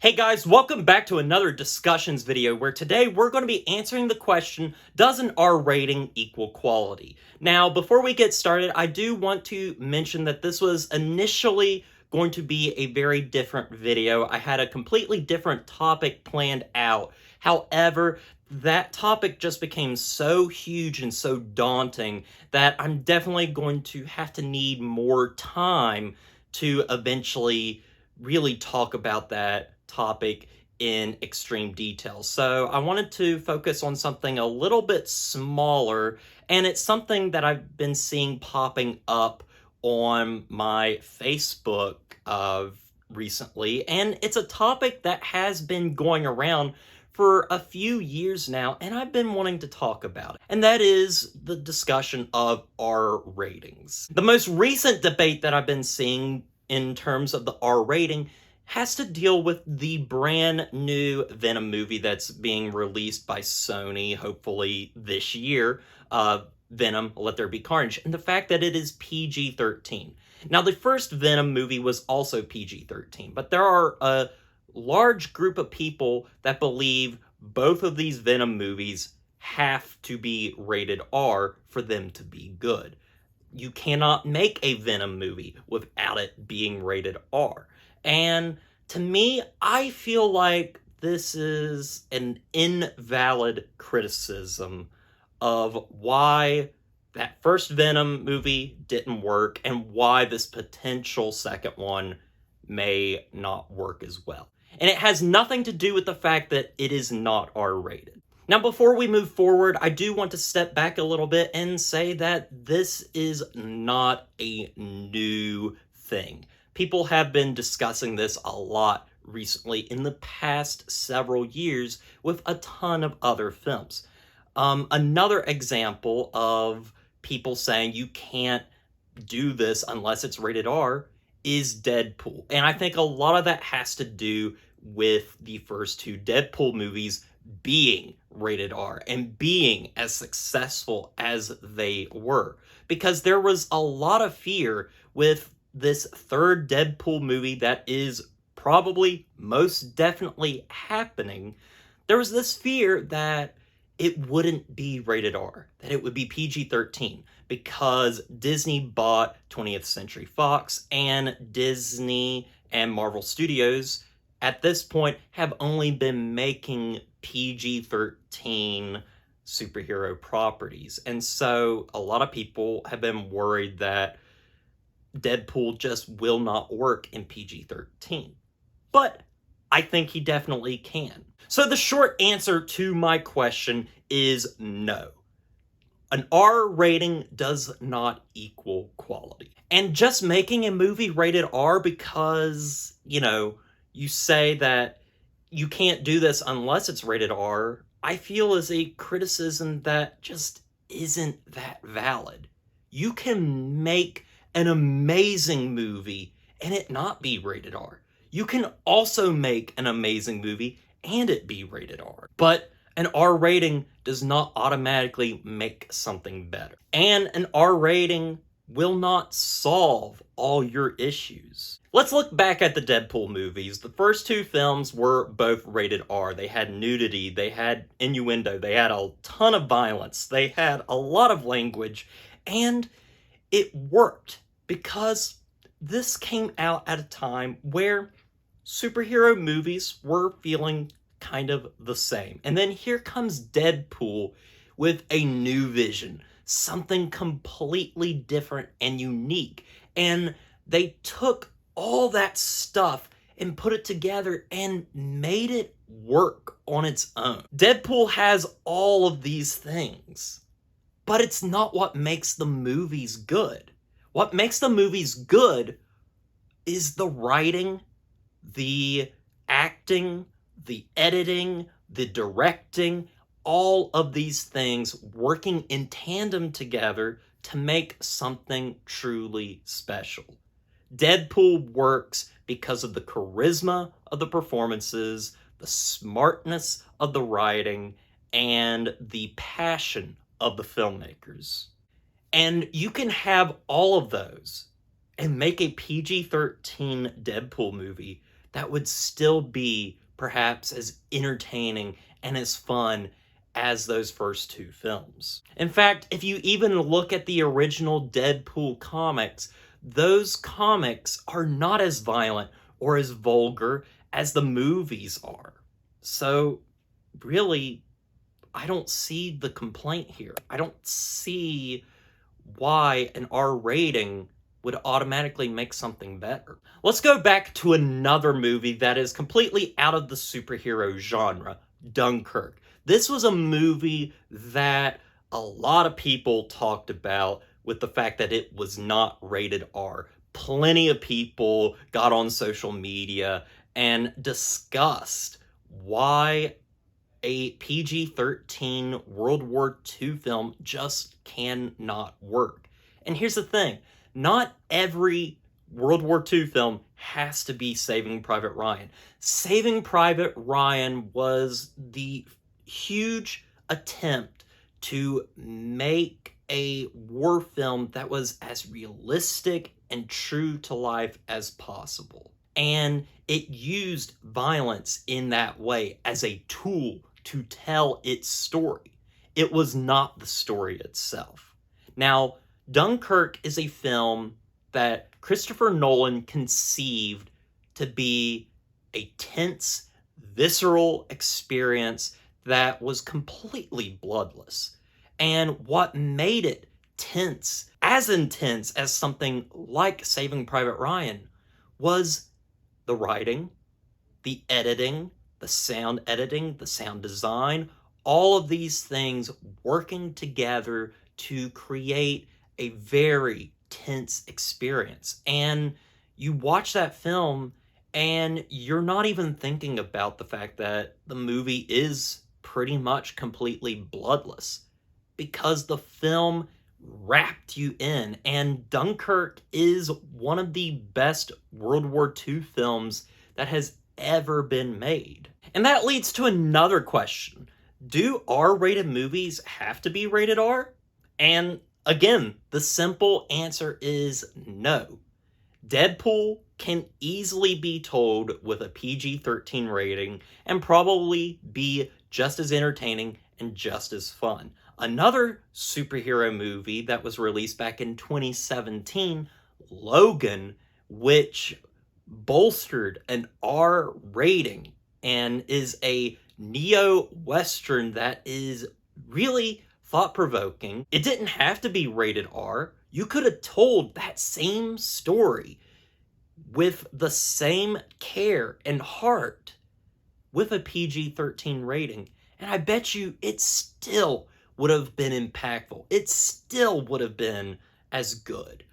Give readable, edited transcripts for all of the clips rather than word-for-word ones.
Hey guys, welcome back to another discussions video where today we're going to be answering the question, does an R rating equal quality? Now, before we get started, I do want to mention that this was initially going to be a very different video. I had a completely different topic planned out. However, that topic just became so huge and so daunting that I'm definitely going to have to need more time to eventually really talk about that topic in extreme detail. So I wanted to focus on something a little bit smaller, and it's something that I've been seeing popping up on my Facebook recently, and it's a topic that has been going around for a few years now, and I've been wanting to talk about it, and that is the discussion of R ratings. The most recent debate that I've been seeing in terms of the R rating has to deal with the brand new Venom movie that's being released by Sony, hopefully this year, Venom, Let There Be Carnage, and the fact that it is PG-13. Now, the first Venom movie was also PG-13, but there are a large group of people that believe both of these Venom movies have to be rated R for them to be good. You cannot make a Venom movie without it being rated R. And to me, I feel like this is an invalid criticism of why that first Venom movie didn't work and why this potential second one may not work as well. And it has nothing to do with the fact that it is not R-rated. Now, before we move forward, I do want to step back a little bit and say that this is not a new thing. People have been discussing this a lot recently in the past several years with a ton of other films. Another example of people saying you can't do this unless it's rated R is Deadpool. And I think a lot of that has to do with the first two Deadpool movies being rated R and being as successful as they were. Because there was a lot of fear with this third Deadpool movie that is probably most definitely happening. There was this fear that it wouldn't be rated R, that it would be PG-13, because Disney bought 20th Century Fox, and Disney and Marvel Studios at this point have only been making PG-13 superhero properties. And so a lot of people have been worried that Deadpool just will not work in PG-13. But I think he definitely can. So the short answer to my question is no. An R rating does not equal quality. And just making a movie rated R because, you say that you can't do this unless it's rated R, I feel is a criticism that just isn't that valid. You can make an amazing movie and it not be rated R. You can also make an amazing movie and it be rated R. But an R rating does not automatically make something better. And an R rating will not solve all your issues. Let's look back at the Deadpool movies. The first two films were both rated R. They had nudity, they had innuendo, they had a ton of violence, they had a lot of language, and it worked because this came out at a time where superhero movies were feeling kind of the same. And then here comes Deadpool with a new vision, something completely different and unique. And they took all that stuff and put it together and made it work on its own. Deadpool has all of these things, but it's not what makes the movies good. What makes the movies good is the writing, the acting, the editing, the directing, all of these things working in tandem together to make something truly special. Deadpool works because of the charisma of the performances, the smartness of the writing, and the passion of the filmmakers. And you can have all of those and make a PG-13 Deadpool movie that would still be perhaps as entertaining and as fun as those first two films. In fact, if you even look at the original Deadpool comics, those comics are not as violent or as vulgar as the movies are. So, really, I don't see the complaint here. I don't see why an R rating would automatically make something better. Let's go back to another movie that is completely out of the superhero genre, Dunkirk. This was a movie that a lot of people talked about with the fact that it was not rated R. Plenty of people got on social media and discussed why a PG-13 World War II film just cannot work. And here's the thing, not every World War II film has to be Saving Private Ryan. Saving Private Ryan was the huge attempt to make a war film that was as realistic and true to life as possible. And it used violence in that way as a tool to tell its story. It was not the story itself. Now, Dunkirk is a film that Christopher Nolan conceived to be a tense, visceral experience that was completely bloodless. And what made it intense as something like Saving Private Ryan, was the writing, the editing, the sound editing, the sound design, all of these things working together to create a very tense experience. And you watch that film and you're not even thinking about the fact that the movie is pretty much completely bloodless, because the film wrapped you in. And Dunkirk is one of the best World War II films that has ever been made. And that leads to another question. Do R-rated movies have to be rated R? And again, the simple answer is no. Deadpool can easily be told with a PG-13 rating and probably be just as entertaining and just as fun. Another superhero movie that was released back in 2017, Logan, which bolstered an R rating and is a neo-western that is really thought-provoking. It didn't have to be rated R. You could have told that same story with the same care and heart with a PG-13 rating, and I bet you it still would have been impactful. It still would have been as good,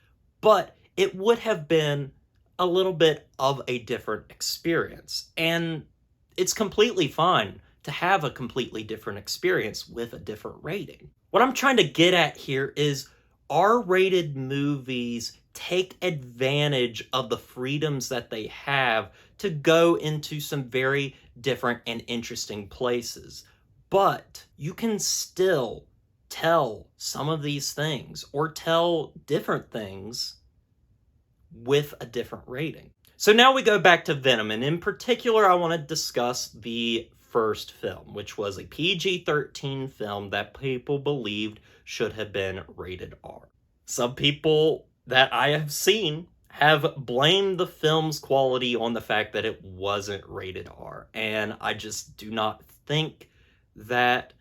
but it would have been a little bit of a different experience. And it's completely fine to have a completely different experience with a different rating. What I'm trying to get at here is R-rated movies take advantage of the freedoms that they have to go into some very different and interesting places. But you can still tell some of these things or tell different things with a different rating. So now we go back to Venom, and in particular I want to discuss the first film, which was a PG-13 film that people believed should have been rated R. Some people that I have seen have blamed the film's quality on the fact that it wasn't rated R, and I just do not think that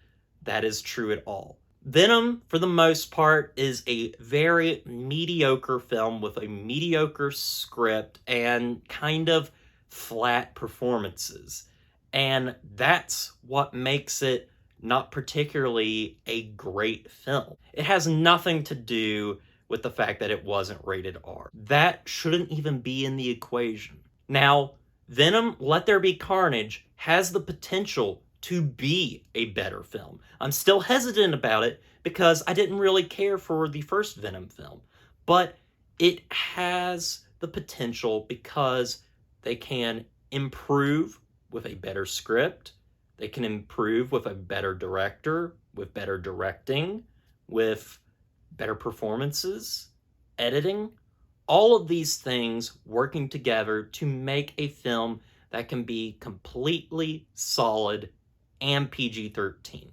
that is true at all. Venom, for the most part, is a very mediocre film with a mediocre script and kind of flat performances. And that's what makes it not particularly a great film. It has nothing to do with the fact that it wasn't rated R. That shouldn't even be in the equation. Now, Venom: Let There Be Carnage has the potential to be a better film. I'm still hesitant about it because I didn't really care for the first Venom film, but it has the potential because they can improve with a better script, they can improve with a better director, with better directing, with better performances, editing. All of these things working together to make a film that can be completely solid and PG-13.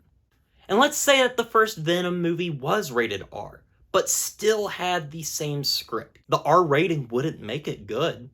And let's say that the first Venom movie was rated R, but still had the same script. The R rating wouldn't make it good.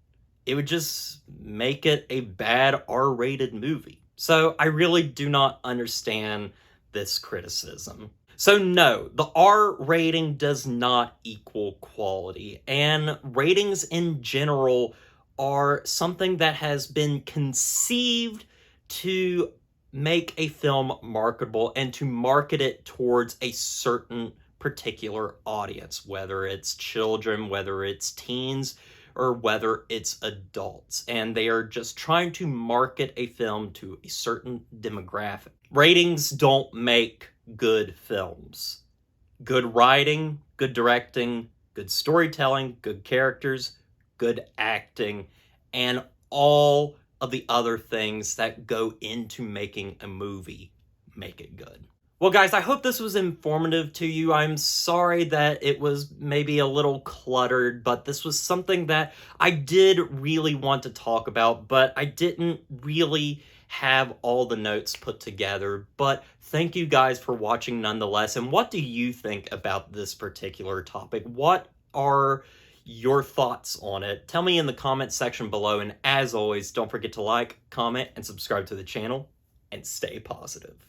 It would just make it a bad R-rated movie. So I really do not understand this criticism. So no, the R rating does not equal quality, and ratings in general are something that has been conceived to make a film marketable and to market it towards a certain particular audience, whether it's children, whether it's teens, or whether it's adults. And they are just trying to market a film to a certain demographic. Ratings don't make good films. Good writing, good directing, good storytelling, good characters, good acting, and all of the other things that go into making a movie make it good. Well, guys, I hope this was informative to you. I'm sorry that it was maybe a little cluttered, but this was something that I did really want to talk about, but I didn't really have all the notes put together. But thank you guys for watching nonetheless. And what do you think about this particular topic? What are your thoughts on it? Tell me in the comment section below. And as always, don't forget to like, comment, and subscribe to the channel, and stay positive.